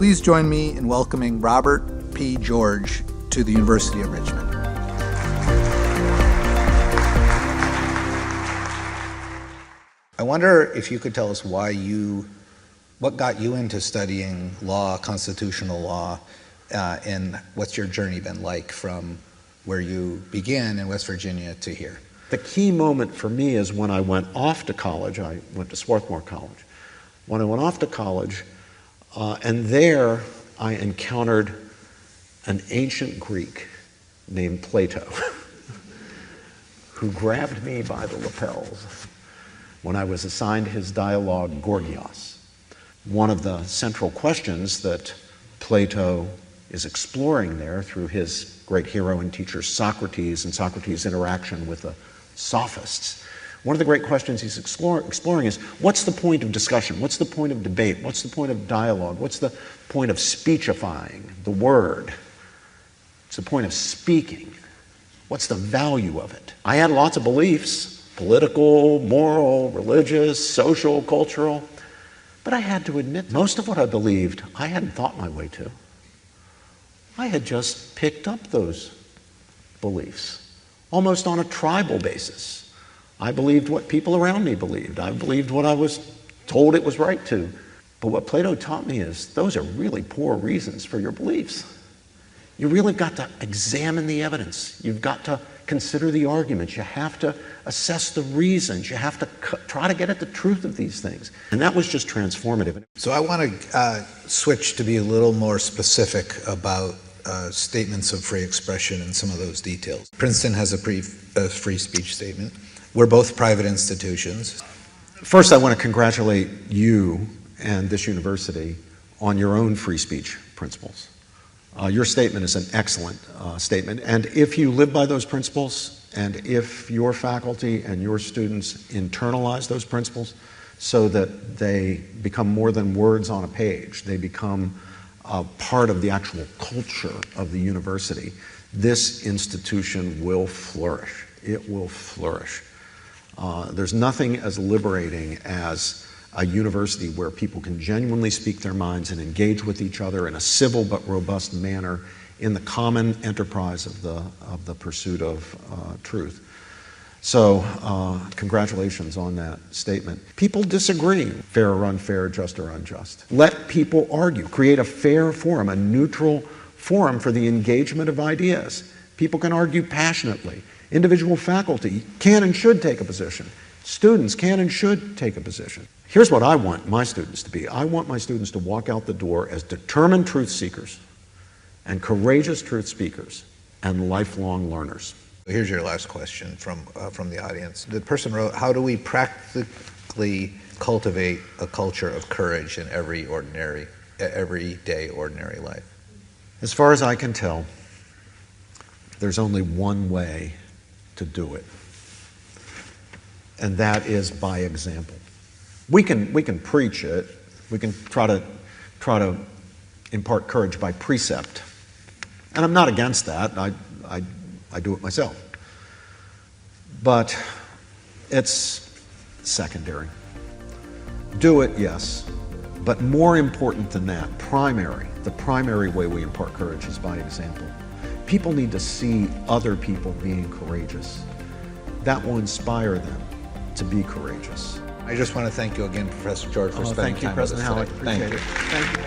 Please join me in welcoming Robert P. George to the University of Richmond. I wonder if you could tell us what got you into studying law, constitutional law, and what's your journey been like from where you began in West Virginia to here? The key moment for me is when I went off to college. I went to Swarthmore College. When I went off to college, and there I encountered an ancient Greek named Plato, who grabbed me by the lapels when I was assigned his dialogue Gorgias. One of the central questions that Plato is exploring there through his great hero and teacher Socrates and Socrates' interaction with the sophists. One of the great questions he's exploring is, what's the point of discussion? What's the point of debate? What's the point of dialogue? What's the point of speechifying the word? What's the point of speaking? What's the value of it? I had lots of beliefs, political, moral, religious, social, cultural, but I had to admit most of what I believed I hadn't thought my way to. I had just picked up those beliefs, almost on a tribal basis. I believed what people around me believed. I believed what I was told it was right to. But what Plato taught me is those are really poor reasons for your beliefs. You really got to examine the evidence. You've got to consider the arguments. You have to assess the reasons. You have to try to get at the truth of these things. And that was just transformative. So I want to switch to be a little more specific about statements of free expression and some of those details. Princeton has a free speech statement. We're both private institutions. First, I want to congratulate you and this university on your own free speech principles. Your statement is an excellent statement, and if you live by those principles, and if your faculty and your students internalize those principles so that they become more than words on a page, they become part of the actual culture of the university, this institution will flourish. It will flourish. There's nothing as liberating as a university where people can genuinely speak their minds and engage with each other in a civil but robust manner in the common enterprise of the pursuit of truth. So congratulations on that statement. People disagree, fair or unfair, just or unjust. Let people argue. Create a fair forum, a neutral forum for the engagement of ideas. People can argue passionately. Individual faculty can and should take a position. Students can and should take a position. Here's what I want my students to be. I want my students to walk out the door as determined truth seekers and courageous truth speakers and lifelong learners. Here's your last question from the audience. The person wrote, how do we practically cultivate a culture of courage in everyday ordinary life? As far as I can tell, there's only one way to do it, and that is by example. We can preach it. We can try to impart courage by precept, and I'm not against that. I do it myself, but it's secondary. Do it, yes, but more important than that, the primary way we impart courage is by example. People need to see other people being courageous. That will inspire them to be courageous. I just want to thank you again, Professor George, for spending time with us today. Thank you, President Hallock. Appreciate it. Thank you.